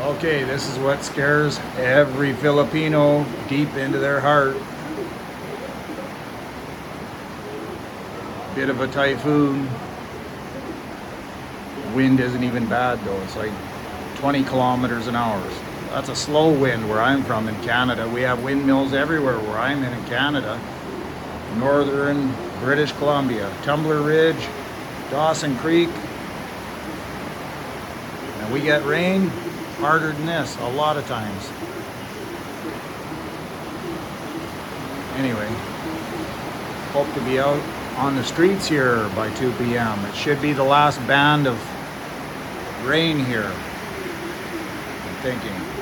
Okay, this is what scares every Filipino deep into their heart. Bit of a typhoon. Wind isn't even bad though. It's like 20 kilometers an hour. That's a slow wind where I'm from in Canada. We have windmills everywhere where I'm in Canada. Northern British Columbia, Tumbler Ridge, Dawson Creek. And we get rain harder than this a lot of times. Anyway, hope to be out on the streets here by 2 p.m. It should be the last band of rain here, I'm thinking.